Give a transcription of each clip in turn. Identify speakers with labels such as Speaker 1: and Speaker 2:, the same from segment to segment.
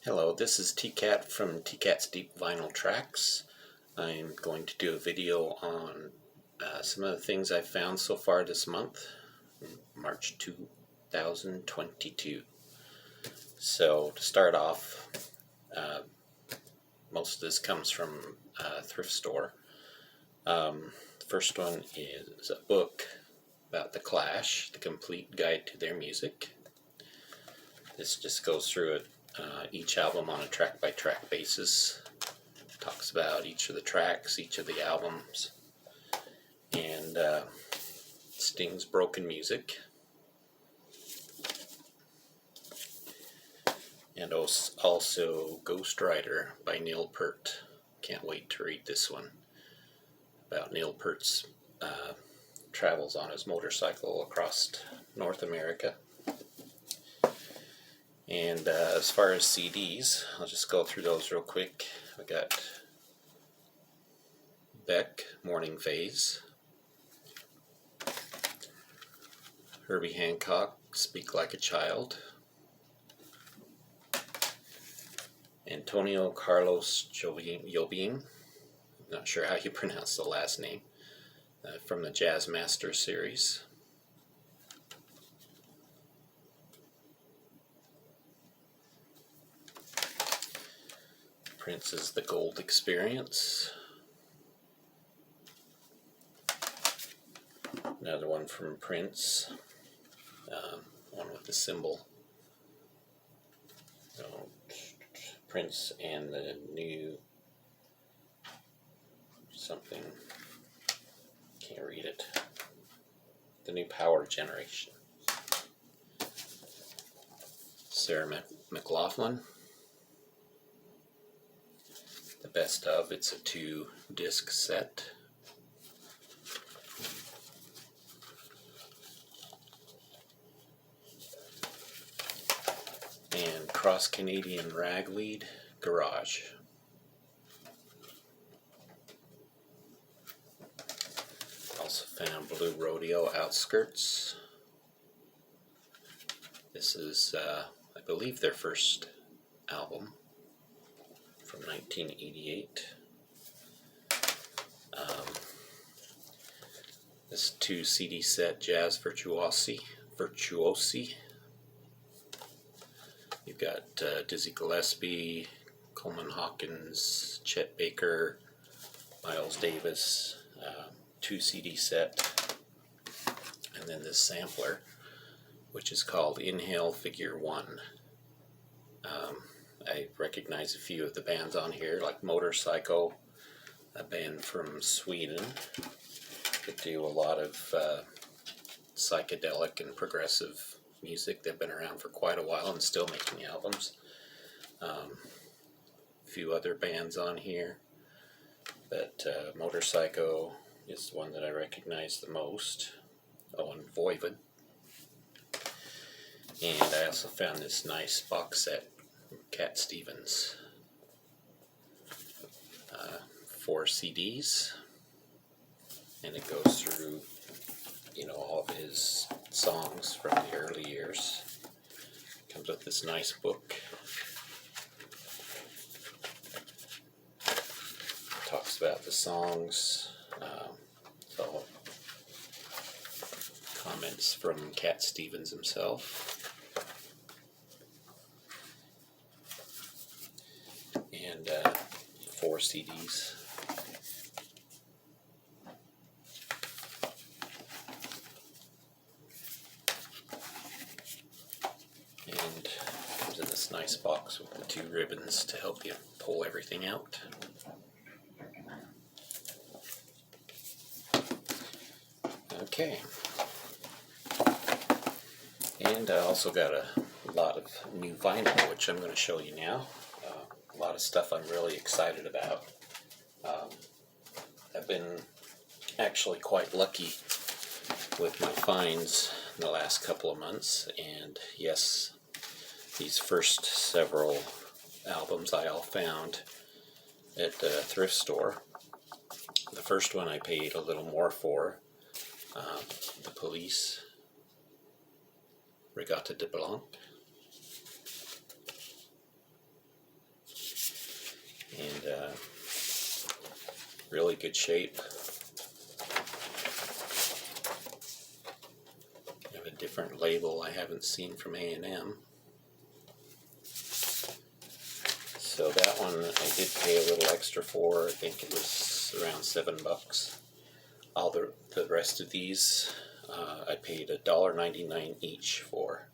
Speaker 1: Hello, this is TCAT from TCAT's Deep Vinyl Tracks. I'm going to do a video on some of the things I've found so far this month, March 2022. So to start off, most of this comes from a thrift store. The first one is a book about The Clash, The Complete Guide to Their Music. This just goes through each album on a track-by-track basis. Talks about each of the tracks, each of the albums, and Sting's Broken Music. And also Ghost Rider by Neil Peart. Can't wait to read this one. About Neil Peart's travels on his motorcycle across North America. And as far as CDs, I'll just go through those real quick. I got Beck, Morning Phase. Herbie Hancock, Speak Like a Child. Antonio Carlos Jobim, not sure how you pronounce the last name, from the Jazz Master series. Prince's The Gold Experience. Another one from Prince, one with the symbol. Prince and the new something, can't read it, the new power generation. Sarah McLachlan, the best of, it's a 2-disc set. And Cross Canadian Ragweed Garage. Also found Blue Rodeo Outskirts. This is, I believe, their first album from 1988. This 2 CD set, Jazz Virtuosi. You've got Dizzy Gillespie, Coleman Hawkins, Chet Baker, Miles Davis, 2 CD set, and then this sampler, which is called Inhale Figure 1. I recognize a few of the bands on here, like Motorcycle, a band from Sweden that do a lot of psychedelic and progressive music. They've been around for quite a while and still making albums. A few other bands on here, but Motorcycle is the one that I recognize the most. Oh, and Voivod. And I also found this nice box set from Cat Stevens. 4 CDs, and it goes through, all of his songs from the early years. Comes with this nice book. Talks about the songs. So comments from Cat Stevens himself. And 4 CDs. And comes in this nice box with the 2 ribbons to help you pull everything out. Okay. And I also got a lot of new vinyl, which I'm going to show you now. A lot of stuff I'm really excited about. I've been actually quite lucky with my finds in the last couple of months, and yes, these first several albums I all found at the thrift store. The first one I paid a little more for, The Police, Regatta de Blanc. and really good shape. Have a different label I haven't seen from A&M. So that one I did pay a little extra for. I think it was around $7. All the rest of these I paid $1.99 each for.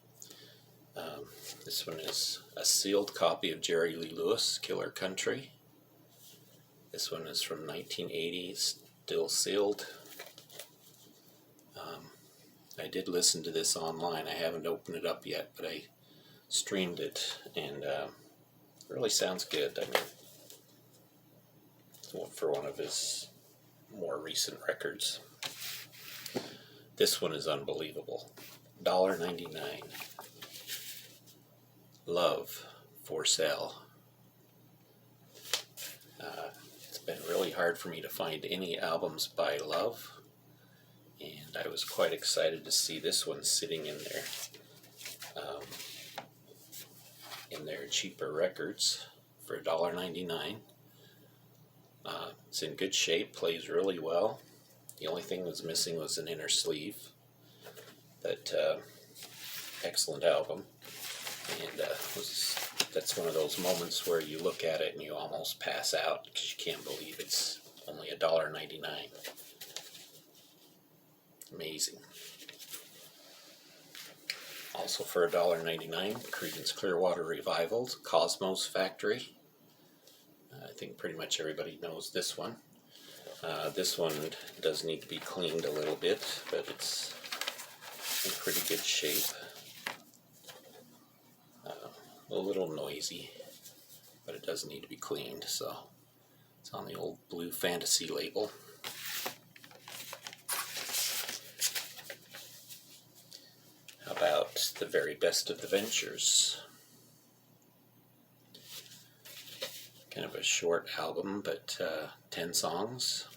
Speaker 1: This one is a sealed copy of Jerry Lee Lewis, Killer Country. This one is from 1980, still sealed. I did listen to this online. I haven't opened it up yet, but I streamed it, and it really sounds good. I mean, for one of his more recent records. This one is unbelievable. $1.99. Love for Sale. It's been really hard for me to find any albums by Love, and I was quite excited to see this one sitting in their cheaper records for $1.99. It's in good shape, plays really well. The only thing that was missing was an inner sleeve, but excellent album. And that's one of those moments where you look at it and you almost pass out because you can't believe it's only $1.99. Amazing. Also for $1.99, Creedence Clearwater Revival's Cosmos Factory. I think pretty much everybody knows this one. This one does need to be cleaned a little bit, but it's in pretty good shape. A little noisy, but it does need to be cleaned, so it's on the old Blue Fantasy label. How about The Very Best of the Ventures? Kind of a short album, but 10 songs.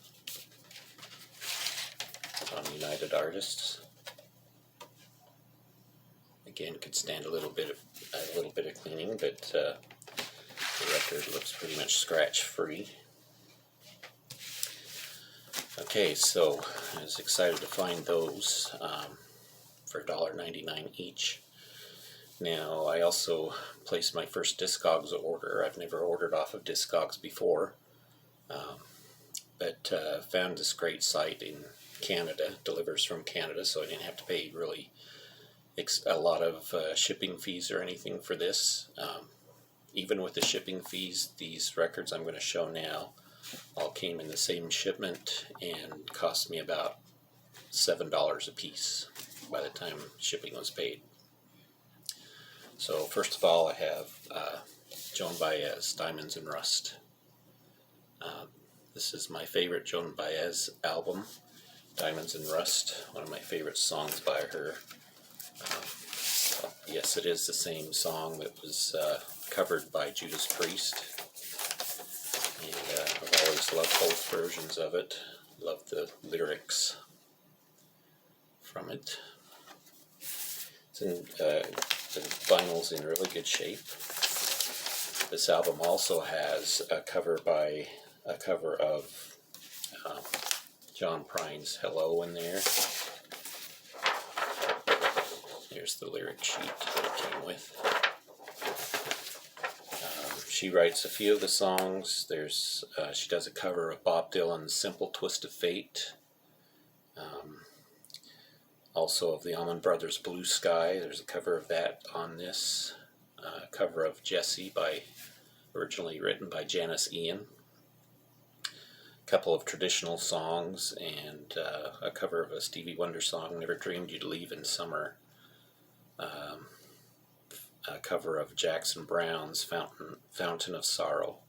Speaker 1: It's on United Artists. Again, could stand a little bit of cleaning, but the record looks pretty much scratch-free. Okay, so I was excited to find those for $1.99 each. Now, I also placed my first Discogs order. I've never ordered off of Discogs before, but found this great site in Canada, delivers from Canada, so I didn't have to pay really a lot of shipping fees or anything for this. Even with the shipping fees, these records I'm going to show now all came in the same shipment and cost me about $7 a piece by the time shipping was paid. So first of all, I have Joan Baez, Diamonds and Rust. This is my favorite Joan Baez album, Diamonds and Rust, one of my favorite songs by her. Yes, it is the same song that was covered by Judas Priest, and I've always loved both versions of it. Love the lyrics from it. The vinyl's in really good shape. This album also has a cover of John Prine's Hello in there. Here's the lyric sheet that it came with. She writes a few of the songs. She does a cover of Bob Dylan's Simple Twist of Fate. Also of the Allman Brothers' Blue Sky. There's a cover of that on this. Cover of Jessie, originally written by Janice Ian. A couple of traditional songs and a cover of a Stevie Wonder song, Never Dreamed You'd Leave in Summer. A cover of Jackson Browne's Fountain of Sorrow.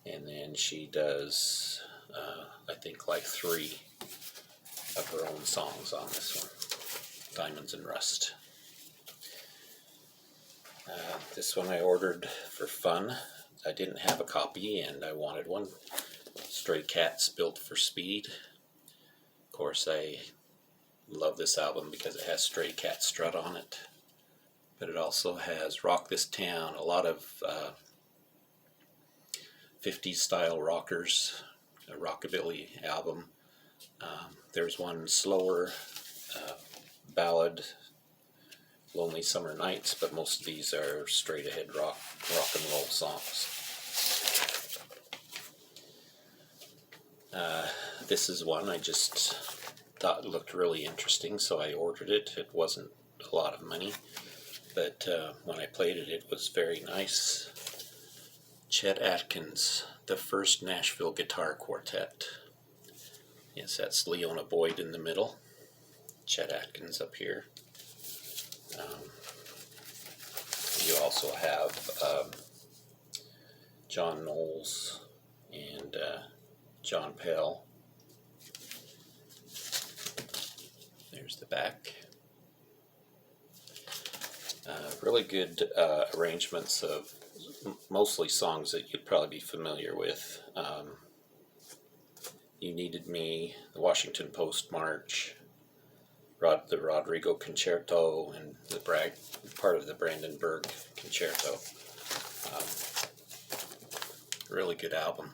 Speaker 1: And then she does, I think, like 3 of her own songs on this one, Diamonds and Rust. This one I ordered for fun. I didn't have a copy and I wanted one. Stray Cats Built for Speed. Of course, I love this album because it has Stray Cat Strut on it. But it also has Rock This Town, a lot of 50s style rockers, a rockabilly album. There's one slower ballad, Lonely Summer Nights, but most of these are straight ahead rock and roll songs. This is one I just thought looked really interesting, so I ordered it. It wasn't a lot of money, but when I played it, it was very nice. Chet Atkins, the First Nashville Guitar Quartet. Yes, that's Leona Boyd in the middle, Chet Atkins up here. You also have John Knowles and John Pell. There's the back. Really good arrangements of mostly songs that you'd probably be familiar with. You Needed Me, the Washington Post March, the Rodrigo Concerto, and the part of the Brandenburg Concerto. Really good album.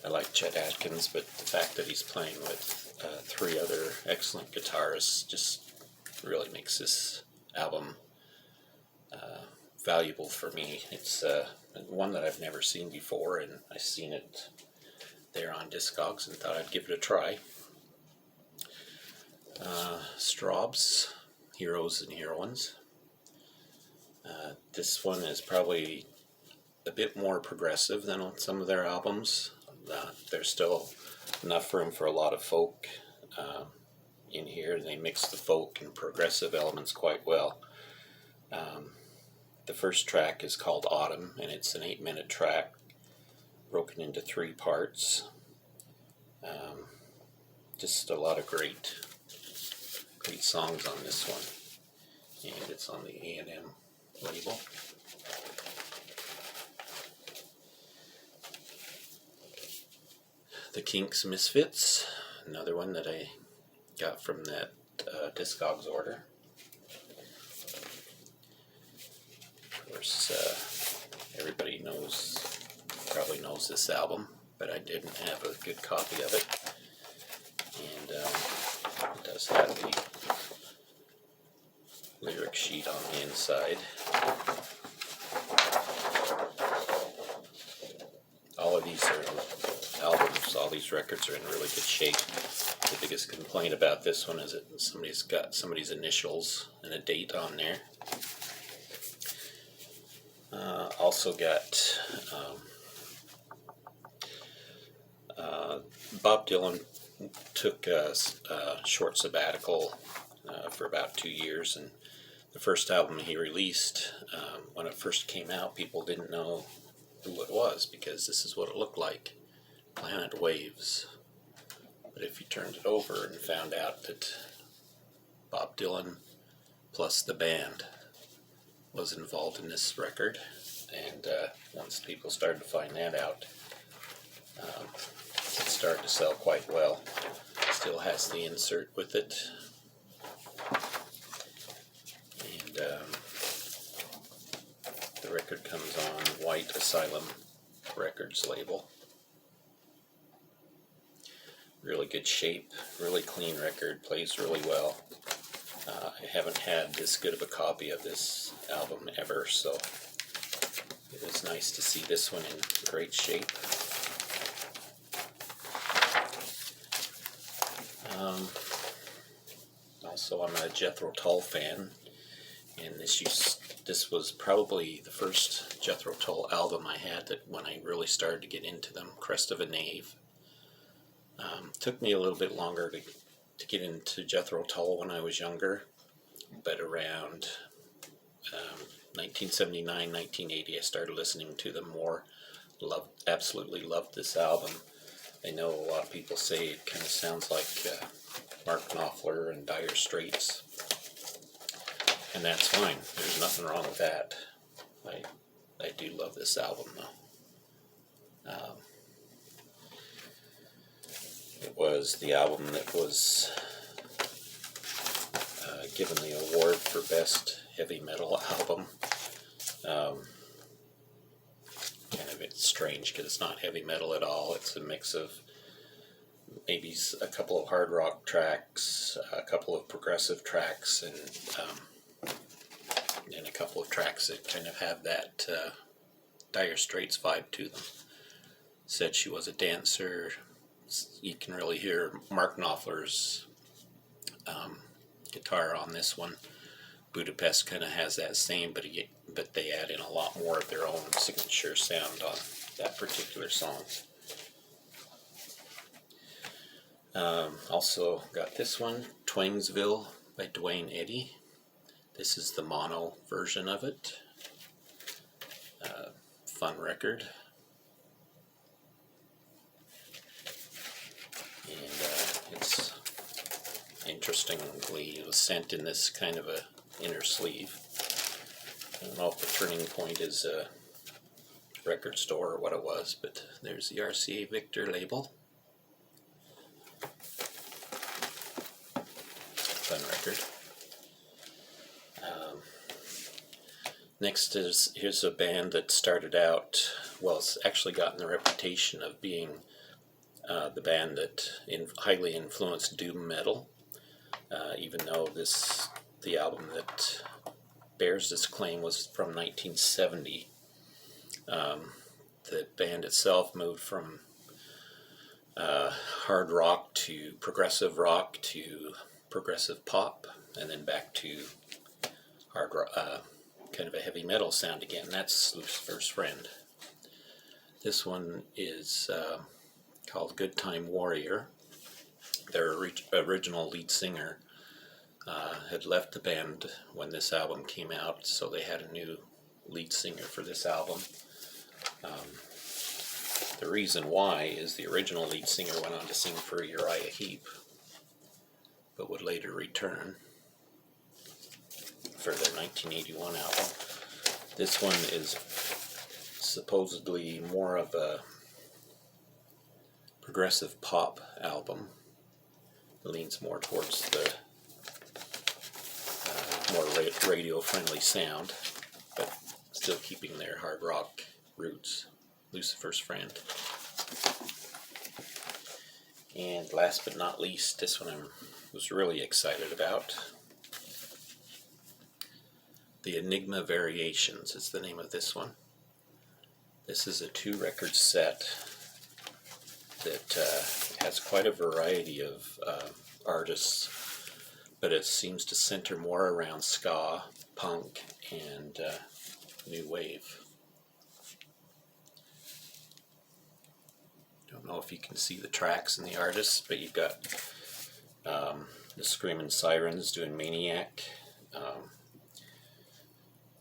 Speaker 1: I like Chet Atkins, but the fact that he's playing with 3 other excellent guitarists just really makes this album valuable for me. It's one that I've never seen before, and I seen it there on Discogs and thought I'd give it a try. Straub's Heroes and Heroines. This one is probably a bit more progressive than on some of their albums. There's still enough room for a lot of folk in here. They mix the folk and progressive elements quite well. The first track is called Autumn, and it's an 8-minute track broken into 3 parts. Just a lot of great songs on this one, and it's on the A&M label. The Kinks Misfits, another one that I got from that Discogs order. Of course, everybody probably knows this album, but I didn't have a good copy of it. And it does have the lyric sheet on the inside. All of these are albums, all these records are in really good shape. The biggest complaint about this one is that somebody's got somebody's initials and a date on there. Also got Bob Dylan took a short sabbatical for about 2 years, and the first album he released, when it first came out, people didn't know who it was because this is what it looked like, Planet Waves. But if you turned it over and found out that Bob Dylan plus the band was involved in this record, and once people started to find that out, it started to sell quite well. Still has the insert with it. And the record comes on White Asylum Records label. Really good shape, really clean record, plays really well. I haven't had this good of a copy of this album ever, so it was nice to see this one in great shape. Also, I'm a Jethro Tull fan, and this was probably the first Jethro Tull album I had that when I really started to get into them, Crest of a Knave. Took me a little bit longer to get into Jethro Tull when I was younger, but around 1979, 1980, I started listening to them more. Absolutely loved this album. I know a lot of people say it kind of sounds like Mark Knopfler and Dire Straits, and that's fine. There's nothing wrong with that. I do love this album, though. It was the album that was given the award for Best Heavy Metal Album. Kind of strange because it's not heavy metal at all. It's a mix of maybe a couple of hard rock tracks, a couple of progressive tracks, and a couple of tracks that kind of have that Dire Straits vibe to them. Said she was a dancer. You can really hear Mark Knopfler's guitar on this one. Budapest kind of has that same, but they add in a lot more of their own signature sound on that particular song. Also got this one, Twingsville by Dwayne Eddy. This is the mono version of it. Fun record. And it's interestingly, it was sent in this kind of a inner sleeve. I don't know if the Turning Point is a record store or what it was, but there's the RCA Victor label. Fun record. Next here's a band that started out, well, it's actually gotten the reputation of being the band that highly influenced doom metal, even though the album that bears this claim was from 1970. The band itself moved from hard rock to progressive pop, and then back to hard rock, kind of a heavy metal sound again. That's Lucifer's Friend. This one is called Good Time Warrior. Their original lead singer had left the band when this album came out, so they had a new lead singer for this album. The reason why is the original lead singer went on to sing for Uriah Heep, but would later return for their 1981 album. This one is supposedly more of a progressive pop album. It leans more towards the more radio-friendly sound, but still keeping their hard rock roots. Lucifer's Friend. And last but not least, this one I was really excited about. The Enigma Variations is the name of this one. This is a 2-record set that has quite a variety of artists, but it seems to center more around ska, punk, and new wave. Don't know if you can see the tracks and the artists, but you've got the Screaming Sirens doing Maniac,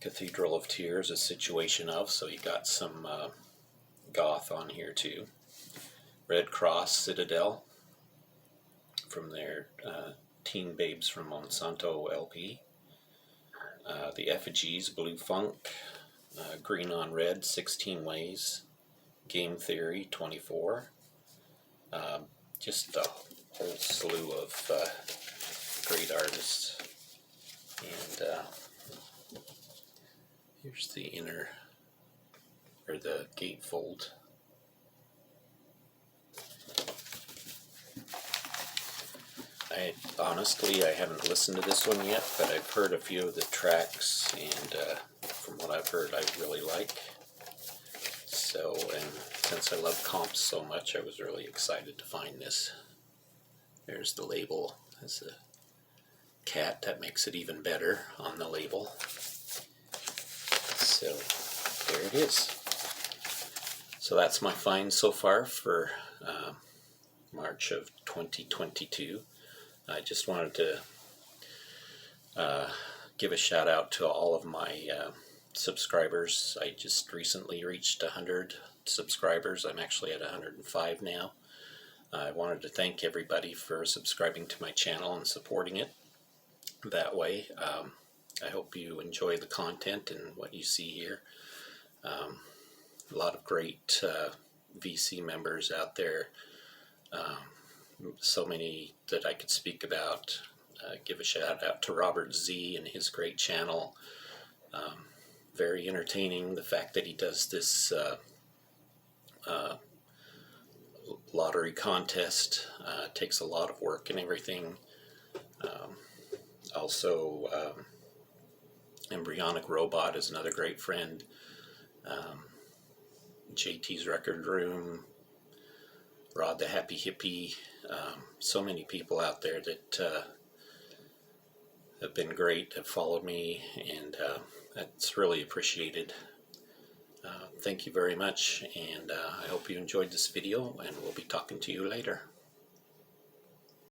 Speaker 1: Cathedral of Tears, A Situation Of, so you got some goth on here too. Red Cross, Citadel, from their Teen Babes from Monsanto LP. The Effigies, Blue Funk, Green on Red, 16 Ways, Game Theory, 24. Just a whole slew of great artists. And here's the inner, or the gatefold. Honestly, I haven't listened to this one yet, but I've heard a few of the tracks, and from what I've heard, I really like. So, and since I love comps so much, I was really excited to find this. There's the label. There's a cat that makes it even better on the label. So, there it is. So that's my find so far for March of 2022. I just wanted to give a shout out to all of my subscribers. I just recently reached 100 subscribers. I'm actually at 105 now. I wanted to thank everybody for subscribing to my channel and supporting it that way. I hope you enjoy the content and what you see here. A lot of great VC members out there. So many that I could speak about. Give a shout out to Robert Z and his great channel. Very entertaining. The fact that he does this lottery contest. Takes a lot of work and everything. Also, Embryonic Robot is another great friend. JT's Record Room, Rod the Happy Hippie. So many people out there that have been great, have followed me, and that's really appreciated. Thank you very much, and I hope you enjoyed this video, and we'll be talking to you later.